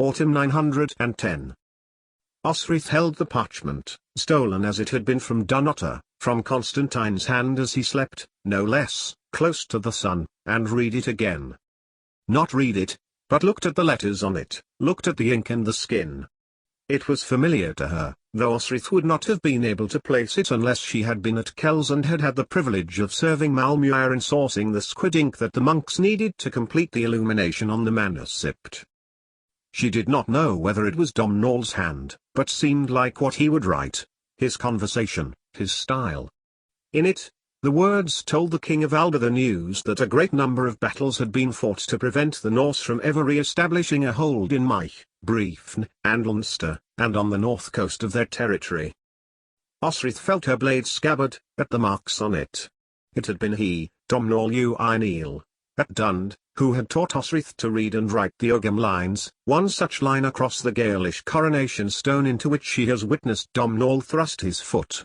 Autumn 910. Osric held the parchment, stolen as it had been from Dunnottar, from Constantine's hand as he slept, no less, close to the sun, and read it again. Not read it, but looked at the letters on it, looked at the ink and the skin. It was familiar to her, though Osric would not have been able to place it unless she had been at Kells and had had the privilege of serving Malmuir in sourcing the squid ink that the monks needed to complete the illumination on the manuscript. She did not know whether it was Domhnall's hand, but seemed like what he would write, his conversation, his style. In it, the words told the king of Alba the news that a great number of battles had been fought to prevent the Norse from ever re-establishing a hold in Meath, Breifne, and Leinster, and on the north coast of their territory. Osric felt her blade scabbard, at the marks on it. It had been he, Domhnall Ui Neil, at Dund, who had taught Osric to read and write the Ogham lines, one such line across the Gaelish coronation stone into which she has witnessed Domhnall thrust his foot.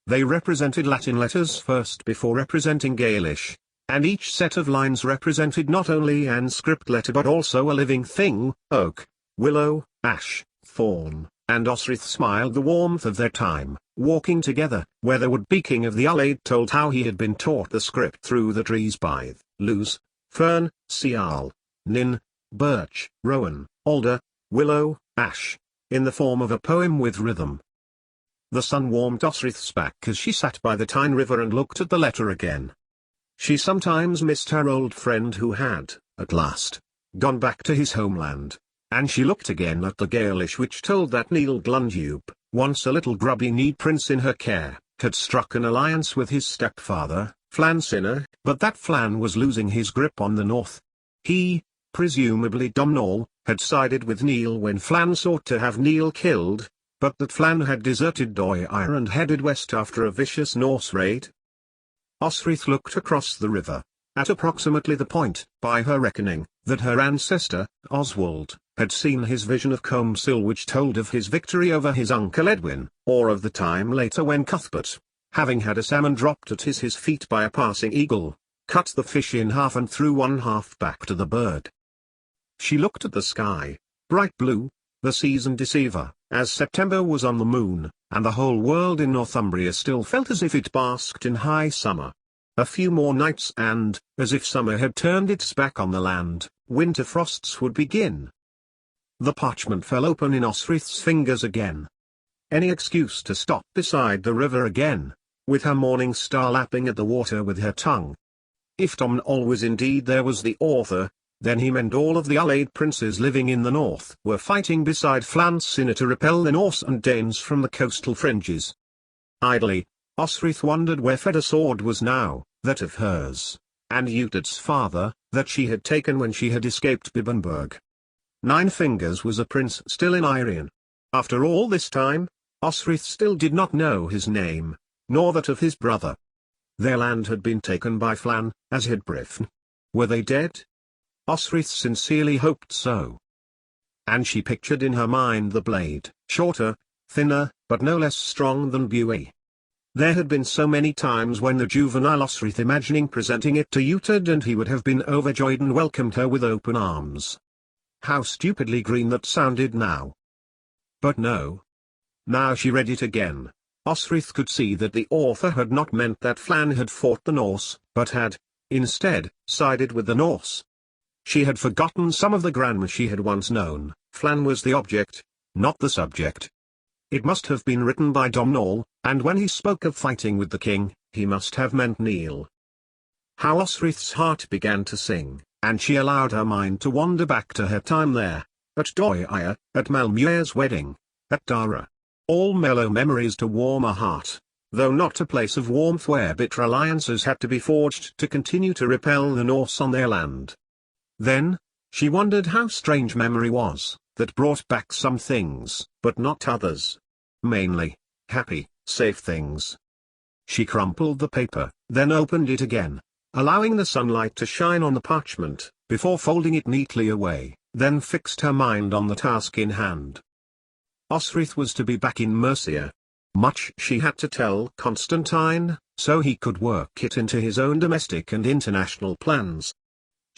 They represented Latin letters first before representing Gaelish, and each set of lines represented not only an script letter but also a living thing, oak, willow, ash, thorn, and Osric smiled the warmth of their time, walking together, where the would-be king of the Ulaid told how he had been taught the script through the trees by lewes, fern, seal, nin, birch, rowan, alder, willow, ash, in the form of a poem with rhythm. The sun warmed Osric's back as she sat by the Tyne river and looked at the letter again. She sometimes missed her old friend who had, at last, gone back to his homeland, and she looked again at the Gaelish which told that Neil Glundube, once a little grubby-kneed prince in her care, had struck an alliance with his stepfather, Flan Sinner, but that Flan was losing his grip on the north. He, presumably Domhnall, had sided with Neil when Flan sought to have Neil killed, but that Flan had deserted Dóighaire and headed west after a vicious Norse raid. Osric looked across the river, at approximately the point, by her reckoning, that her ancestor, Oswald, had seen his vision of Comsil which told of his victory over his uncle Edwin, or of the time later when Cuthbert, having had a salmon dropped at his feet by a passing eagle, cut the fish in half and threw one half back to the bird. She looked at the sky, bright blue, the season deceiver, as September was on the moon, and the whole world in Northumbria still felt as if it basked in high summer. A few more nights and, as if summer had turned its back on the land, winter frosts would begin. The parchment fell open in Osric's fingers again. Any excuse to stop beside the river again, with her morning star lapping at the water with her tongue. If Domhnall was indeed there was the author, then he meant all of the Ulaid princes living in the north were fighting beside Flan Sinner to repel the Norse and Danes from the coastal fringes. Idly, Osric wondered where Feda's sword was now, that of hers, and Eutad's father, that she had taken when she had escaped Bibbenberg. Nine Fingers was a prince still in Irian. After all this time, Osric still did not know his name, nor that of his brother. Their land had been taken by Flan, as had Breifne. Were they dead? Osric sincerely hoped so. And she pictured in her mind the blade, shorter, thinner, but no less strong than Buie. There had been so many times when the juvenile Osric imagining presenting it to Eutad and he would have been overjoyed and welcomed her with open arms. How stupidly green that sounded now. But no. Now she read it again. Osric could see that the author had not meant that Flan had fought the Norse, but had, instead, sided with the Norse. She had forgotten some of the grammar she had once known. Flan was the object, not the subject. It must have been written by Domhnall, and when he spoke of fighting with the king, he must have meant Neil. How Osric's heart began to sing, and she allowed her mind to wander back to her time there, at Dóighaire, at Malmuir's wedding, at Dara. All mellow memories to warm a heart, though not a place of warmth where bitter alliances had to be forged to continue to repel the Norse on their land. Then, she wondered how strange memory was, that brought back some things, but not others. Mainly, happy, safe things. She crumpled the paper, then opened it again, allowing the sunlight to shine on the parchment, before folding it neatly away, then fixed her mind on the task in hand. Osric was to be back in Mercia. Much she had to tell Constantine, so he could work it into his own domestic and international plans.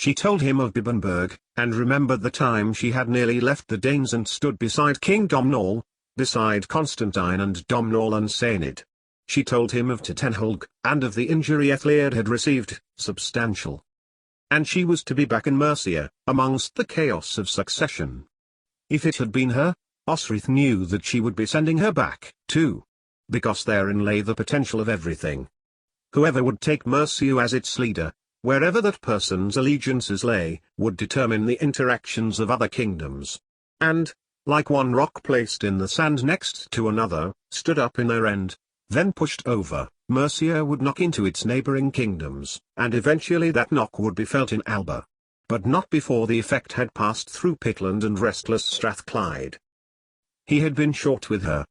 She told him of Bibbenberg, and remembered the time she had nearly left the Danes and stood beside King Domnall, beside Constantine and Domnall and Saenid. She told him of Tatenhulg, and of the injury Aethliad had received, substantial. And she was to be back in Mercia, amongst the chaos of succession. If it had been her, Osric knew that she would be sending her back, too. Because therein lay the potential of everything. Whoever would take Mercia as its leader, wherever that person's allegiances lay, would determine the interactions of other kingdoms. And, like one rock placed in the sand next to another, stood up in their end, then pushed over, Mercia would knock into its neighboring kingdoms, and eventually that knock would be felt in Alba. But not before the effect had passed through Pitland and restless Strathclyde. He had been short with her.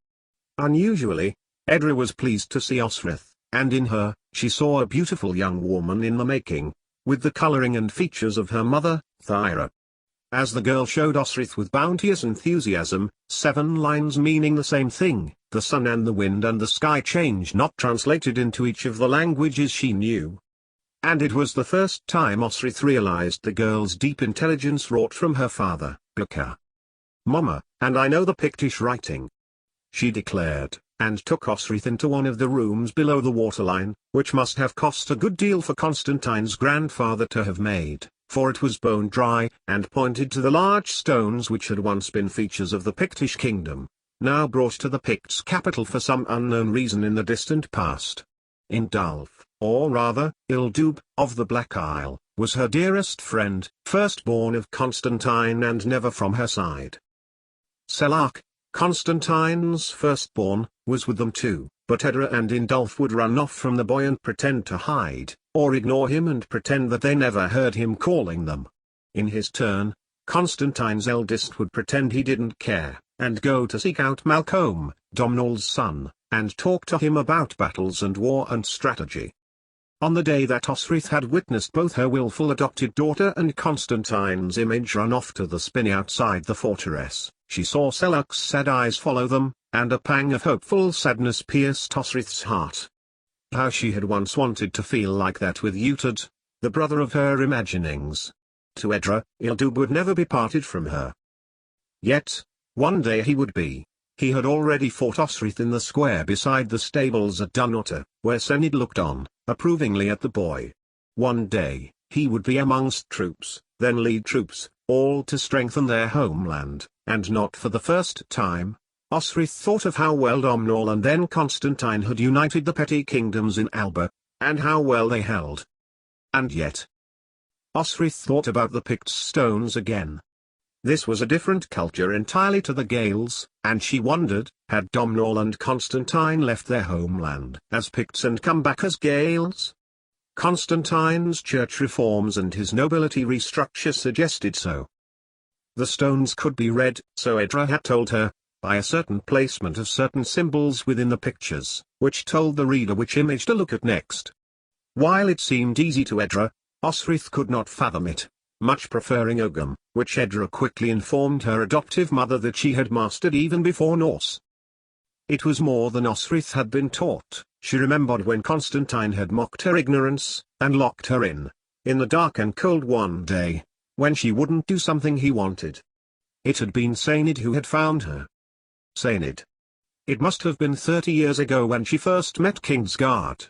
Unusually, Edra was pleased to see Osric, and in her, she saw a beautiful young woman in the making, with the colouring and features of her mother, Thyra. As the girl showed Osric with bounteous enthusiasm, 7 lines meaning the same thing, the sun and the wind and the sky change not translated into each of the languages she knew. And it was the first time Osric realized the girl's deep intelligence wrought from her father, Bukka. "Mama, and I know the Pictish writing," she declared, and took Osric into one of the rooms below the waterline, which must have cost a good deal for Constantine's grandfather to have made, for it was bone dry, and pointed to the large stones which had once been features of the Pictish kingdom, now brought to the Picts' capital for some unknown reason in the distant past. Indulf, or rather, Ildub, of the Black Isle, was her dearest friend, firstborn of Constantine and never from her side. Selach, Constantine's firstborn, was with them too, but Edra and Indulf would run off from the boy and pretend to hide, or ignore him and pretend that they never heard him calling them. In his turn, Constantine's eldest would pretend he didn't care, and go to seek out Malcolm, Domnall's son, and talk to him about battles and war and strategy. On the day that Osric had witnessed both her wilful adopted daughter and Constantine's image run off to the spinney outside the fortress, she saw Selach's sad eyes follow them, and a pang of hopeful sadness pierced Osric's heart. How she had once wanted to feel like that with Uhtred, the brother of her imaginings. To Edra, Ildub would never be parted from her. Yet, one day he would be. He had already fought Osric in the square beside the stables at Dunnottar, where Saenid looked on, approvingly at the boy. One day, he would be amongst troops, then lead troops, all to strengthen their homeland, and not for the first time, Osric thought of how well Domnall and then Constantine had united the petty kingdoms in Alba, and how well they held. And yet, Osric thought about the Pict stones again. This was a different culture entirely to the Gaels, and she wondered, had Domnall and Constantine left their homeland as Picts and come back as Gaels? Constantine's church reforms and his nobility restructure suggested so. The stones could be read, so Edra had told her, by a certain placement of certain symbols within the pictures, which told the reader which image to look at next. While it seemed easy to Edra, Osric could not fathom it, much preferring Ogham, which Edra quickly informed her adoptive mother that she had mastered even before Norse. It was more than Osric had been taught. She remembered when Constantine had mocked her ignorance, and locked her in the dark and cold one day, when she wouldn't do something he wanted. It had been Saenid who had found her. Saenid. It must have been 30 years ago when she first met Kingsguard.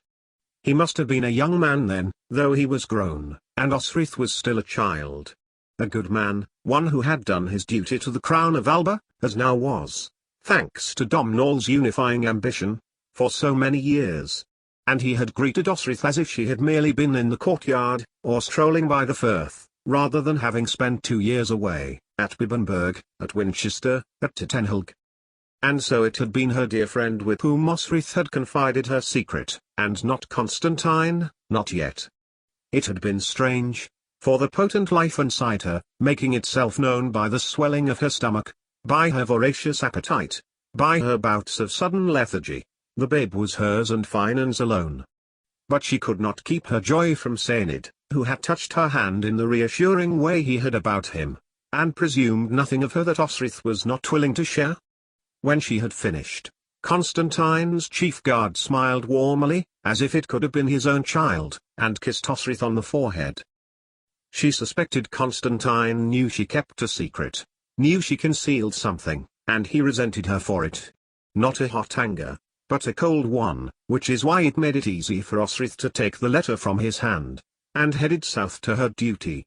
He must have been a young man then, though he was grown, and Osric was still a child. A good man, one who had done his duty to the crown of Alba, as now was, thanks to Domnall's unifying ambition, for so many years. And he had greeted Osric as if she had merely been in the courtyard, or strolling by the firth, rather than having spent 2 years away, at Bibbenberg, at Winchester, at Tatenhulg. And so it had been her dear friend with whom Osric had confided her secret, and not Constantine, not yet. It had been strange, for the potent life inside her, making itself known by the swelling of her stomach, by her voracious appetite, by her bouts of sudden lethargy, the babe was hers and Finan's alone. But she could not keep her joy from Saenid, who had touched her hand in the reassuring way he had about him, and presumed nothing of her that Osric was not willing to share. When she had finished, Constantine's chief guard smiled warmly, as if it could have been his own child, and kissed Osric on the forehead. She suspected Constantine knew she kept a secret, knew she concealed something, and he resented her for it. Not a hot anger, but a cold one, which is why it made it easy for Osrith to take the letter from his hand, and headed south to her duty.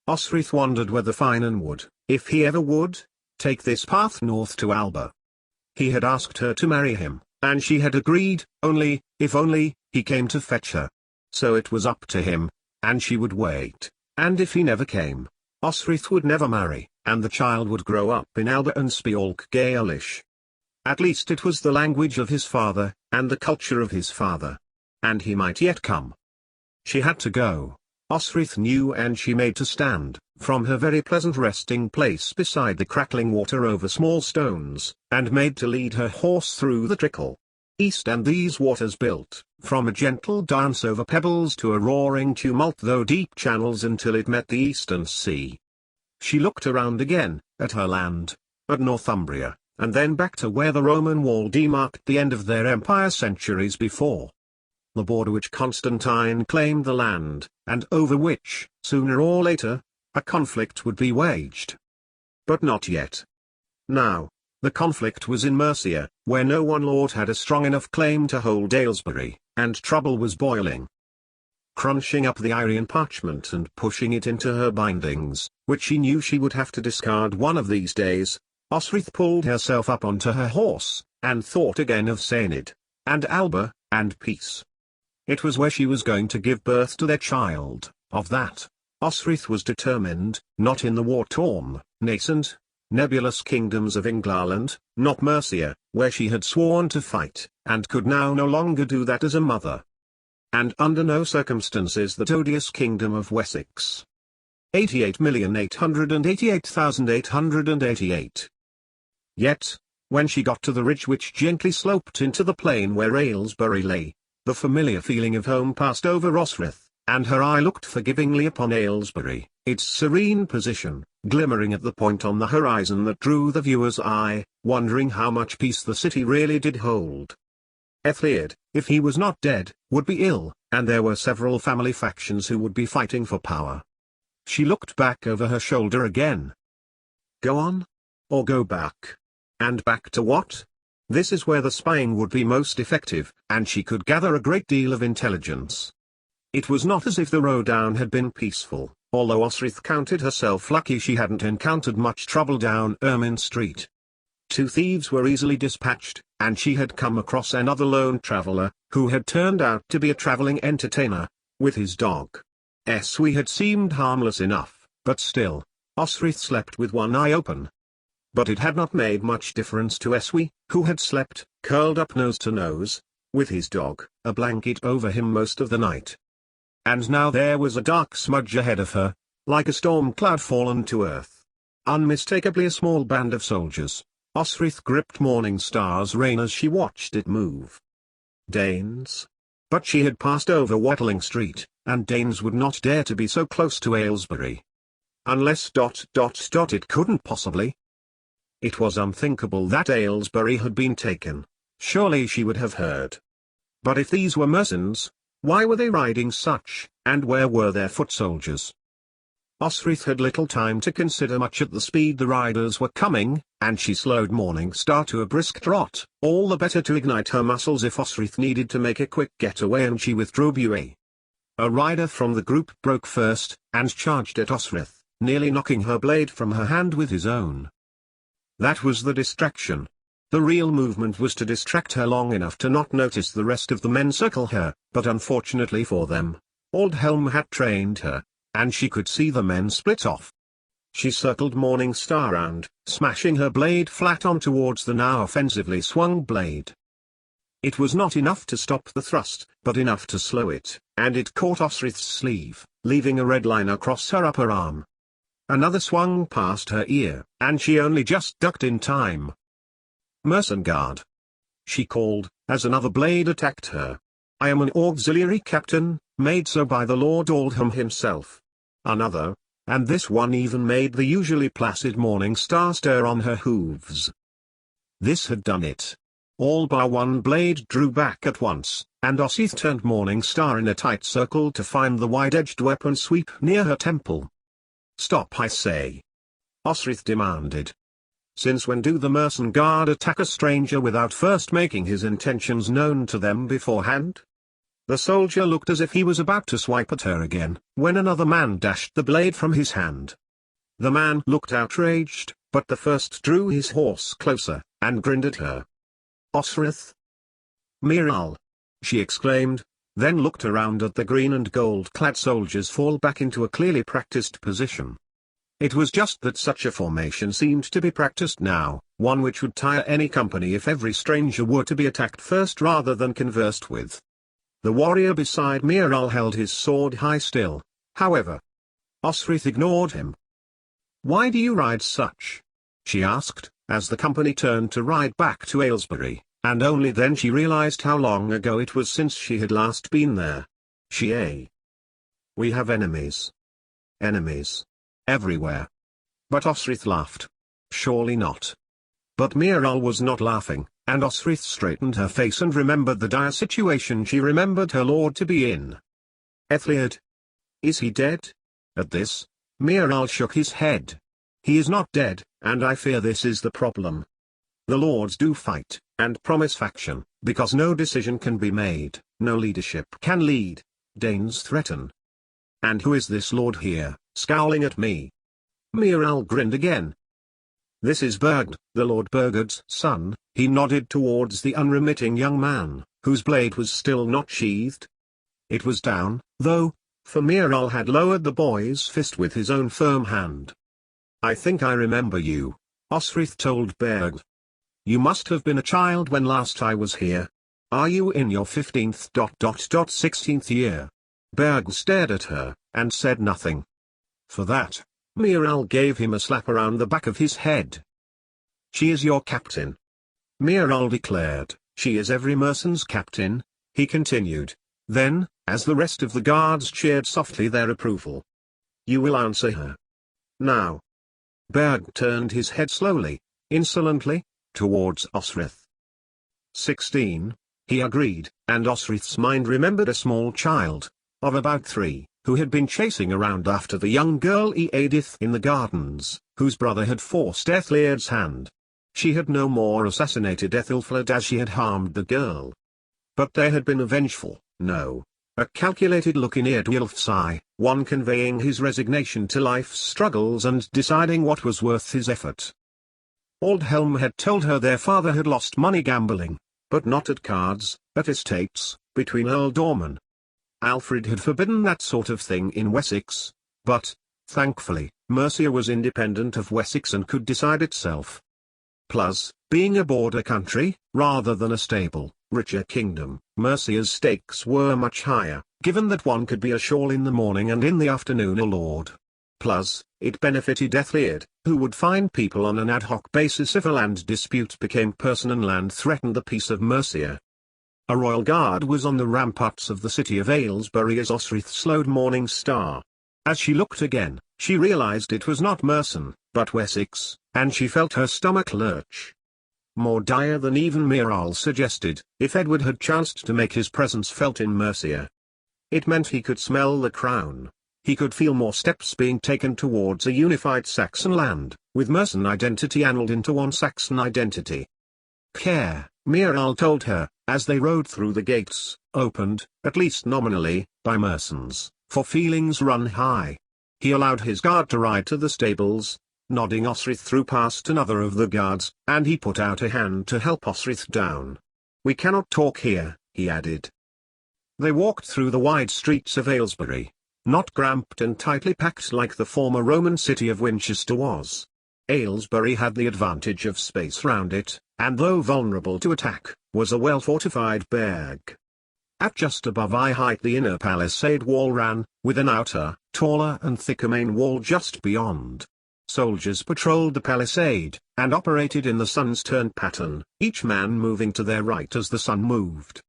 Osrith wondered whether Finan would, if he ever would, take this path north to Alba. He had asked her to marry him, and she had agreed, if only, he came to fetch her. So it was up to him, and she would wait, and if he never came, Osrith would never marry, and the child would grow up in Alba and speak Gaelish. At least it was the language of his father, and the culture of his father. And he might yet come. She had to go, Osrith knew, and she made to stand, from her very pleasant resting place beside the crackling water over small stones, and made to lead her horse through the trickle. East and these waters built, from a gentle dance over pebbles to a roaring tumult though deep channels until it met the eastern sea. She looked around again, at her land, at Northumbria, and then back to where the Roman wall demarked the end of their empire centuries before. The border which Constantine claimed the land, and over which, sooner or later, a conflict would be waged. But not yet. Now, the conflict was in Mercia, where no one lord had a strong enough claim to hold Aylesbury, and trouble was boiling. Crunching up the Irian parchment and pushing it into her bindings, which she knew she would have to discard one of these days, Osrith pulled herself up onto her horse, and thought again of Seanad, and Alba, and peace. It was where she was going to give birth to their child, of that, Osrith was determined, not in the war-torn, nascent, nebulous kingdoms of England, not Mercia, where she had sworn to fight, and could now no longer do that as a mother. And under no circumstances that odious kingdom of Wessex. 88,888,888. Yet, when she got to the ridge which gently sloped into the plain where Aylesbury lay, the familiar feeling of home passed over Osrith, and her eye looked forgivingly upon Aylesbury, its serene position, glimmering at the point on the horizon that drew the viewer's eye, wondering how much peace the city really did hold. Ethelred, if he was not dead, would be ill, and there were several family factions who would be fighting for power. She looked back over her shoulder again. Go on? Or go back? And back to what? This is where the spying would be most effective, and she could gather a great deal of intelligence. It was not as if the road down had been peaceful, although Osrith counted herself lucky she hadn't encountered much trouble down Ermine Street. 2 thieves were easily dispatched, and she had come across another lone traveller, who had turned out to be a travelling entertainer, with his dog. Eswe had seemed harmless enough, but still, Osrith slept with one eye open. But it had not made much difference to Eswe, who had slept, curled up nose to nose, with his dog, a blanket over him most of the night. And now there was a dark smudge ahead of her, like a storm cloud fallen to earth. Unmistakably a small band of soldiers. Osrith gripped Morning Star's rein as she watched it move. Danes? But she had passed over Watling Street, and Danes would not dare to be so close to Aylesbury. Unless ... it couldn't possibly. It was unthinkable that Aylesbury had been taken. Surely she would have heard. But if these were mercenaries, why were they riding such, and where were their foot soldiers? Osrith had little time to consider much at the speed the riders were coming, and she slowed Morning Star to a brisk trot, all the better to ignite her muscles if Osrith needed to make a quick getaway, and she withdrew Buey. A rider from the group broke first, and charged at Osrith, nearly knocking her blade from her hand with his own. That was the distraction. The real movement was to distract her long enough to not notice the rest of the men circle her, but unfortunately for them, Aldhelm had trained her, and she could see the men split off. She circled Morning Star round, smashing her blade flat on towards the now offensively swung blade. It was not enough to stop the thrust, but enough to slow it, and it caught Osrith's sleeve, leaving a red line across her upper arm. Another swung past her ear, and she only just ducked in time. "Mercenguard," she called, as another blade attacked her. "I am an auxiliary captain, made so by the Lord Aldhelm himself." Another, and this one even made the usually placid Morning Star stir on her hooves. This had done it. All bar one blade drew back at once, and Osith turned Morning Star in a tight circle to find the wide-edged weapon sweep near her temple. "Stop, I say!" Osrith demanded. "Since when do the Mercen Guard attack a stranger without first making his intentions known to them beforehand?" The soldier looked as if he was about to swipe at her again, when another man dashed the blade from his hand. The man looked outraged, but the first drew his horse closer, and grinned at her. "Osrith?" "Miral!" she exclaimed, then looked around at the green and gold-clad soldiers fall back into a clearly practiced position. It was just that such a formation seemed to be practiced now, one which would tire any company if every stranger were to be attacked first rather than conversed with. The warrior beside Miral held his sword high still, however. Osrith ignored him. "Why do you ride such?" she asked, as the company turned to ride back to Aylesbury, and only then she realized how long ago it was since she had last been there. "We have enemies. Enemies. Everywhere." But Osrith laughed. "Surely not." But Miral was not laughing, and Osrith straightened her face and remembered the dire situation she remembered her lord to be in. "Ethliad? Is he dead?" At this, Miral shook his head. "He is not dead, and I fear this is the problem. The lords do fight, and promise faction, because no decision can be made, no leadership can lead. Danes threaten. And who is this lord here, scowling at me?" Miral grinned again. "This is Bergd, the Lord Bergard's son." He nodded towards the unremitting young man, whose blade was still not sheathed. It was down, though, for Miral had lowered the boy's fist with his own firm hand. "I think I remember you," Osrith told Bergd. "You must have been a child when last I was here. Are you in your 15th/16th year?" Bergd stared at her, and said nothing. For that, Miral gave him a slap around the back of his head. "She is your captain," Miral declared. "She is every Mercen's captain," he continued. Then, as the rest of the guards cheered softly their approval, "You will answer her. Now." Berg turned his head slowly, insolently, towards Osrith. 16, he agreed, and Osrith's mind remembered a small child, of about 3, who had been chasing around after the young girl Eadith in the gardens, whose brother had forced Ethliad's hand. She had no more assassinated Ethelfled as she had harmed the girl. But there had been a vengeful, no, a calculated look in Eadwulf's eye, one conveying his resignation to life's struggles and deciding what was worth his effort. Aldhelm had told her their father had lost money gambling, but not at cards, at estates, between earldomen. Alfred had forbidden that sort of thing in Wessex, but, thankfully, Mercia was independent of Wessex and could decide itself. Plus, being a border country, rather than a stable, richer kingdom, Mercia's stakes were much higher, given that one could be a shawl in the morning and in the afternoon a lord. Plus, it benefited Ethliad, who would find people on an ad hoc basis if a land dispute became personal and land threatened the peace of Mercia. A royal guard was on the ramparts of the city of Aylesbury as Osrith slowed Morning Star. As she looked again, she realized it was not Mercen, but Wessex, and she felt her stomach lurch. More dire than even Miral suggested, if Edward had chanced to make his presence felt in Mercia. It meant he could smell the crown. He could feel more steps being taken towards a unified Saxon land, with Mercen identity annulled into one Saxon identity. "Care," Miral told her, as they rode through the gates, opened, at least nominally, by Mercens, for feelings run high. He allowed his guard to ride to the stables, nodding Osrith through past another of the guards, and he put out a hand to help Osrith down. "We cannot talk here," he added. They walked through the wide streets of Aylesbury, not cramped and tightly packed like the former Roman city of Winchester was. Aylesbury had the advantage of space round it, and though vulnerable to attack, was a well-fortified burg. At just above eye height the inner palisade wall ran, with an outer, taller and thicker main wall just beyond. Soldiers patrolled the palisade, and operated in the sun's turn pattern, each man moving to their right as the sun moved.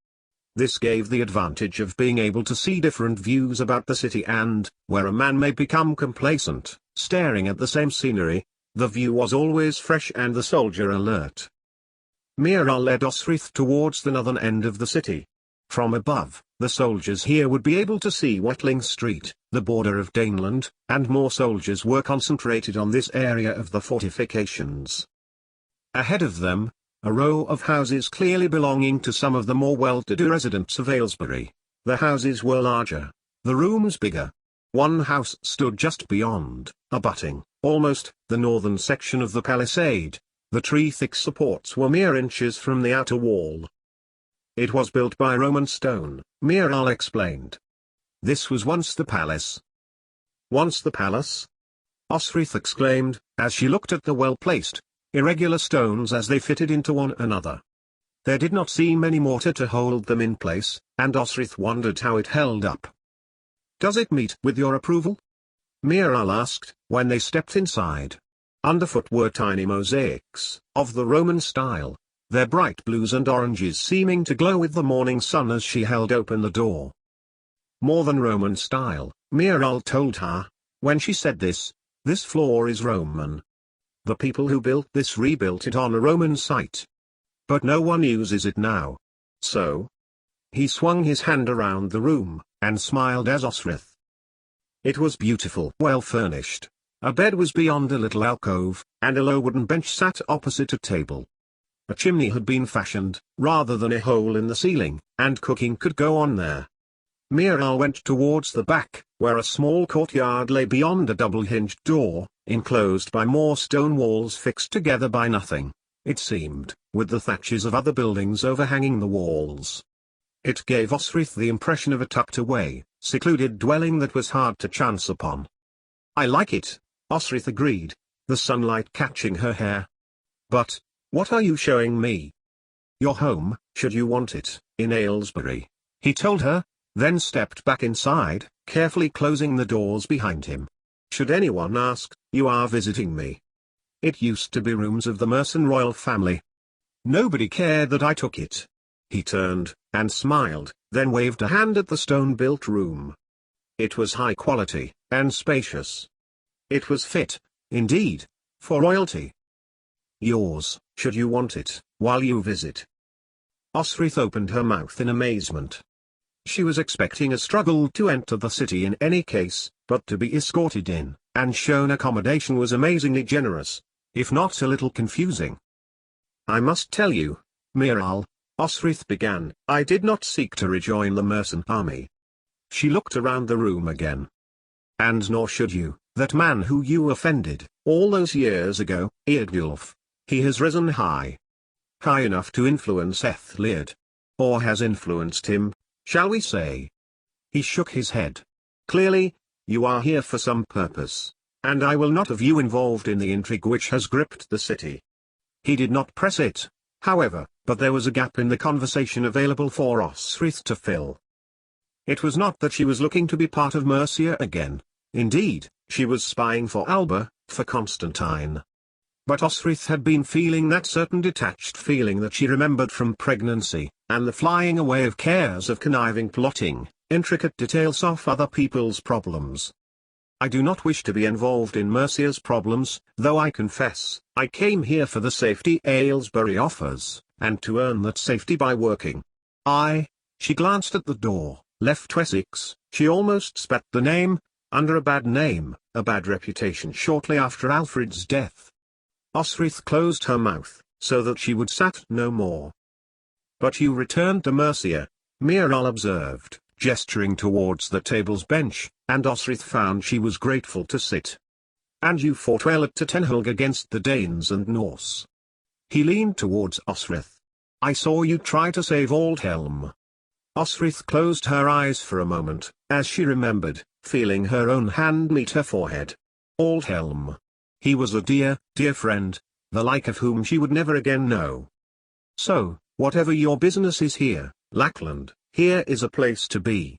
This gave the advantage of being able to see different views about the city and, where a man may become complacent, staring at the same scenery, the view was always fresh and the soldier alert. Miral led Osrith towards the northern end of the city. From above, the soldiers here would be able to see Watling Street, the border of Daneland, and more soldiers were concentrated on this area of the fortifications. Ahead of them, a row of houses clearly belonging to some of the more well-to-do residents of Aylesbury. The houses were larger, the rooms bigger. One house stood just beyond, abutting, almost, the northern section of the palisade. The tree-thick supports were mere inches from the outer wall. It was built by Roman stone, Miral explained. This was once the palace. Once the palace? Osrith exclaimed, as she looked at the well-placed, irregular stones as they fitted into one another. There did not seem any mortar to hold them in place, and Osrith wondered how it held up. Does it meet with your approval? Miral asked, when they stepped inside. Underfoot were tiny mosaics, of the Roman style, their bright blues and oranges seeming to glow with the morning sun as she held open the door. More than Roman style, Miral told her. When she said this floor is Roman. The people who built this rebuilt it on a Roman site. But no one uses it now. So? He swung his hand around the room, and smiled as Osrith. It was beautiful, well furnished. A bed was beyond a little alcove, and a low wooden bench sat opposite a table. A chimney had been fashioned, rather than a hole in the ceiling, and cooking could go on there. Miral went towards the back, where a small courtyard lay beyond a double-hinged door, enclosed by more stone walls fixed together by nothing, it seemed, with the thatches of other buildings overhanging the walls. It gave Osrith the impression of a tucked-away, secluded dwelling that was hard to chance upon. I like it, Osrith agreed, the sunlight catching her hair. But, what are you showing me? Your home, should you want it, in Aylesbury, he told her, then stepped back inside, carefully closing the doors behind him. Should anyone ask, you are visiting me. It used to be rooms of the Merson royal family. Nobody cared that I took it. He turned, and smiled, then waved a hand at the stone-built room. It was high quality, and spacious. It was fit, indeed, for royalty. Yours, should you want it, while you visit. Osrith opened her mouth in amazement. She was expecting a struggle to enter the city in any case, but to be escorted in, and shown accommodation was amazingly generous, if not a little confusing. I must tell you, Miral, Osrith began, I did not seek to rejoin the Merson army. She looked around the room again. And nor should you, that man who you offended, all those years ago, Eardulf, he has risen high. High enough to influence Ethelred. Or has influenced him, shall we say? He shook his head. Clearly, you are here for some purpose, and I will not have you involved in the intrigue which has gripped the city. He did not press it, however, but there was a gap in the conversation available for Osrith to fill. It was not that she was looking to be part of Mercia again. Indeed, she was spying for Alba, for Constantine. But Osrith had been feeling that certain detached feeling that she remembered from pregnancy, and the flying away of cares of conniving plotting, intricate details of other people's problems. I do not wish to be involved in Mercia's problems, though I confess, I came here for the safety Aylesbury offers, and to earn that safety by working. She glanced at the door, left Wessex, she almost spat the name, under a bad name, a bad reputation shortly after Alfred's death. Osrith closed her mouth, so that she would sat no more. But you returned to Mercia, Miral observed, gesturing towards the table's bench, and Osrith found she was grateful to sit. And you fought well at Tenhulg against the Danes and Norse. He leaned towards Osrith. I saw you try to save Aldhelm. Osrith closed her eyes for a moment, as she remembered, feeling her own hand meet her forehead. Aldhelm. He was a dear, dear friend, the like of whom she would never again know. So, whatever your business is here, Lackland, here is a place to be.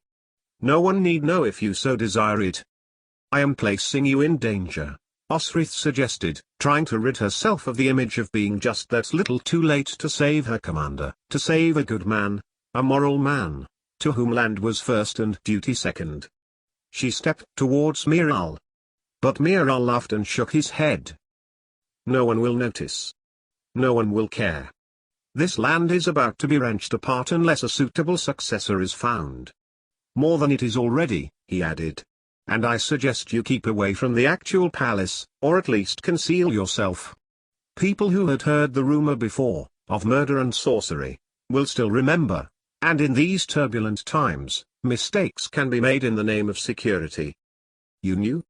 No one need know if you so desire it. I am placing you in danger, Osrith suggested, trying to rid herself of the image of being just that little too late to save her commander, to save a good man, a moral man, to whom land was first and duty second. She stepped towards Miral. But Miral laughed and shook his head. No one will notice. No one will care. This land is about to be wrenched apart unless a suitable successor is found. More than it is already, he added. And I suggest you keep away from the actual palace, or at least conceal yourself. People who had heard the rumor before, of murder and sorcery, will still remember, and in these turbulent times, mistakes can be made in the name of security. You knew?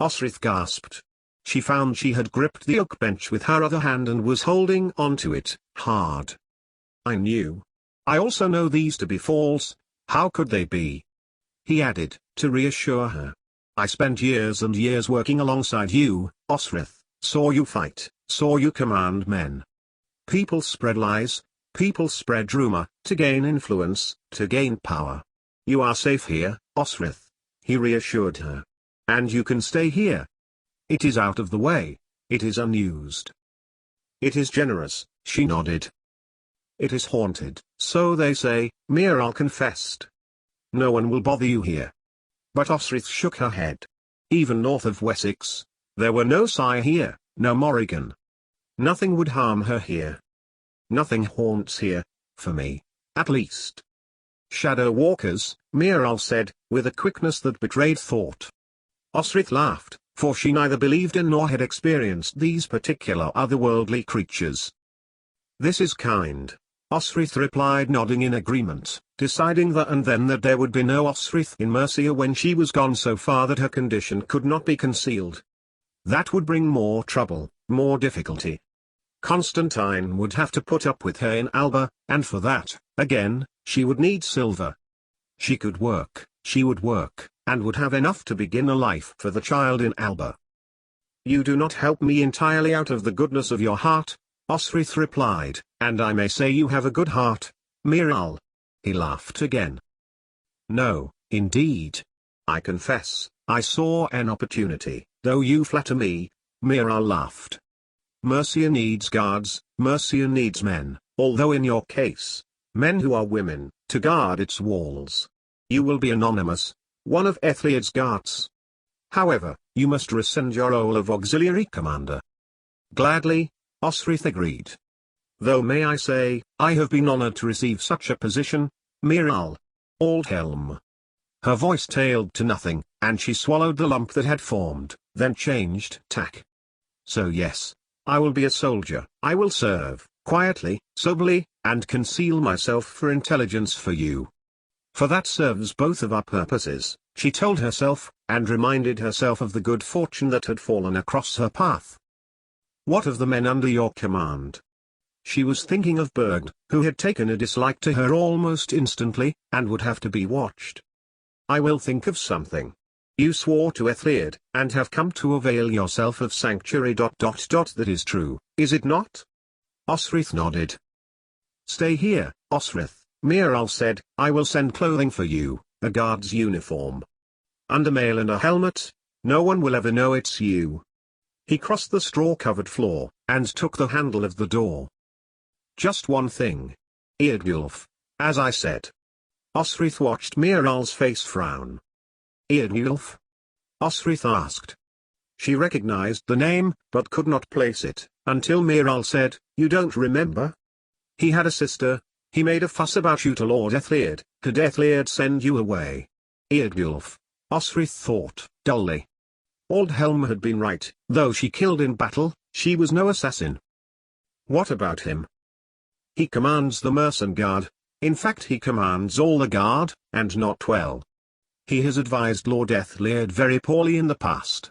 Osrith gasped. She found she had gripped the oak bench with her other hand and was holding onto it, hard. I knew. I also know these to be false. How could they be? He added, to reassure her. I spent years and years working alongside you, Osrith, saw you fight, saw you command men. People spread lies, people spread rumor, to gain influence, to gain power. You are safe here, Osrith, he reassured her. And you can stay here. It is out of the way, it is unused. It is generous, she nodded. It is haunted, so they say, Miral confessed. No one will bother you here. But Osrith shook her head. Even north of Wessex, there were no sire here, no Morrigan. Nothing would harm her here. Nothing haunts here, for me, at least. Shadow walkers, Miral said, with a quickness that betrayed thought. Osrith laughed, for she neither believed in nor had experienced these particular otherworldly creatures. This is kind, Osrith replied, nodding in agreement, deciding that and then that there would be no Osrith in Mercia when she was gone so far that her condition could not be concealed. That would bring more trouble, more difficulty. Constantine would have to put up with her in Alba, and for that, again, she would need silver. She could work, she would work, and would have enough to begin a life for the child in Alba. You do not help me entirely out of the goodness of your heart, Osrith replied, and I may say you have a good heart, Miral. He laughed again. No, indeed. I confess, I saw an opportunity, though you flatter me, Miral laughed. Mercia needs guards, Mercia needs men, although in your case, men who are women, to guard its walls. You will be anonymous, one of Ethliad's guards. However, you must rescind your role of auxiliary commander. Gladly, Osrith agreed. Though may I say, I have been honored to receive such a position, Miral. Aldhelm. Her voice tailed to nothing, and she swallowed the lump that had formed, then changed tack. So yes, I will be a soldier, I will serve, quietly, soberly, and conceal myself for intelligence for you. For that serves both of our purposes, she told herself, and reminded herself of the good fortune that had fallen across her path. What of the men under your command? She was thinking of Berg, who had taken a dislike to her almost instantly, and would have to be watched. I will think of something. You swore to Ethliad, and have come to avail yourself of sanctuary. That is true, is it not? Osrith nodded. Stay here, Osrith, Miral said, I will send clothing for you, a guard's uniform. Under mail and a helmet, no one will ever know it's you. He crossed the straw-covered floor, and took the handle of the door. Just one thing. Eardwulf, as I said. Osrith watched Miral's face frown. Eardwulf? Osrith asked. She recognized the name, but could not place it, until Miral said, You don't remember? He had a sister, he made a fuss about you to Lord Ethliad, could Ethliad send you away? Eardwulf, Osrith thought, dully. Aldhelm had been right, though she killed in battle, she was no assassin. What about him? He commands the Mercen Guard, in fact he commands all the guard, and not well. He has advised Lord Ethliad very poorly in the past.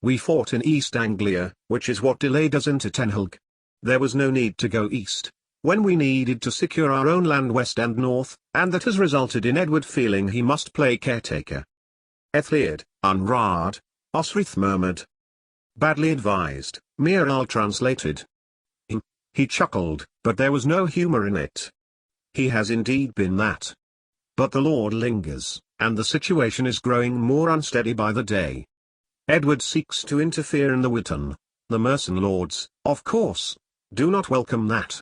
We fought in East Anglia, which is what delayed us into Tenhulg. There was no need to go east, when we needed to secure our own land west and north, and that has resulted in Edward feeling he must play caretaker. Ethliad, Unrad, Osrith murmured. Badly advised, Miral translated. He chuckled, but there was no humor in it. He has indeed been that. But the Lord lingers, and the situation is growing more unsteady by the day. Edward seeks to interfere in the Witton. The Mercen lords, of course, do not welcome that.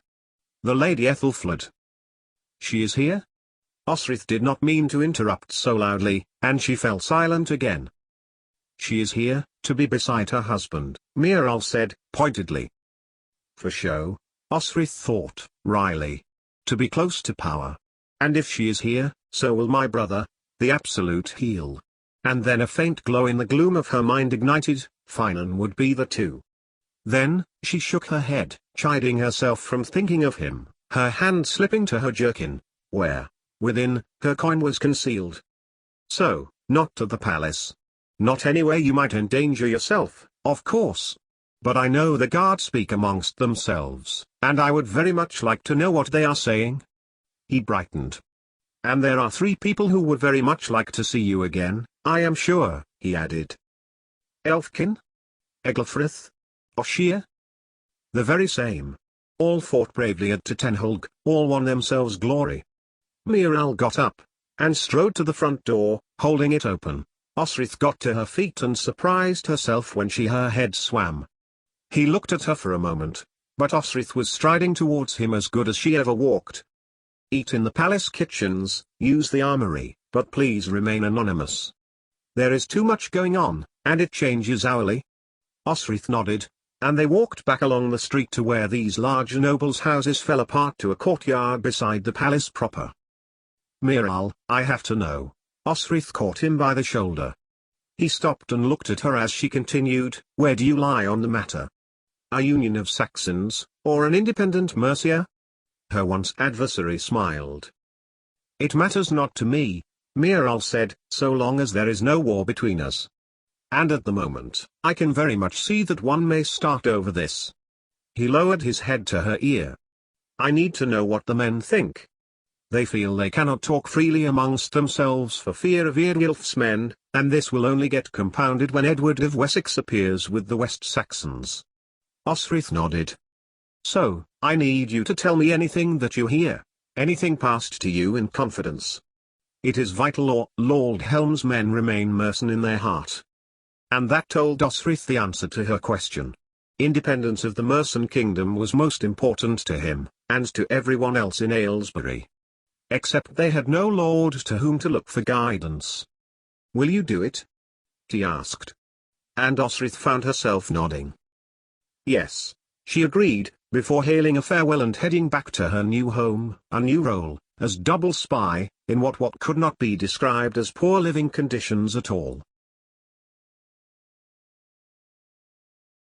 The Lady Ethelfled. She is here? Osrith did not mean to interrupt so loudly, and she fell silent again. She is here, to be beside her husband, Miral said, pointedly. For show? Osrith thought, wryly. To be close to power. And if she is here, so will my brother, the absolute heel. And then a faint glow in the gloom of her mind ignited, Finan would be the two. Then, she shook her head, chiding herself from thinking of him, her hand slipping to her jerkin, where, within, her coin was concealed. So, not to the palace. Not anywhere you might endanger yourself, of course. But I know the guards speak amongst themselves, and I would very much like to know what they are saying. He brightened. And there are 3 people who would very much like to see you again, I am sure, he added. Elfkin? Eglafrith? Oshir? The very same. All fought bravely at Tenholg, all won themselves glory. Miral got up, and strode to the front door, holding it open. Osrith got to her feet and surprised herself when her head swam. He looked at her for a moment, but Osrith was striding towards him as good as she ever walked. Eat in the palace kitchens, use the armory, but please remain anonymous. There is too much going on, and it changes hourly. Osrith nodded, and they walked back along the street to where these large nobles' houses fell apart to a courtyard beside the palace proper. Miral, I have to know. Osrith caught him by the shoulder. He stopped and looked at her as she continued, where do you lie on the matter? A union of Saxons, or an independent Mercia? Her once adversary smiled. It matters not to me, Miral said, so long as there is no war between us. And at the moment, I can very much see that one may start over this. He lowered his head to her ear. I need to know what the men think. They feel they cannot talk freely amongst themselves for fear of Earnulf's men, and this will only get compounded when Edward of Wessex appears with the West Saxons. Osrith nodded. So, I need you to tell me anything that you hear, anything passed to you in confidence. It is vital or Lord Helm's men remain mercen in their heart. And that told Osrith the answer to her question. Independence of the Mercen kingdom was most important to him, and to everyone else in Aylesbury. Except they had no lord to whom to look for guidance. Will you do it? He asked. And Osrith found herself nodding. Yes, she agreed, before hailing a farewell and heading back to her new home, a new role, as double spy, in what could not be described as poor living conditions at all.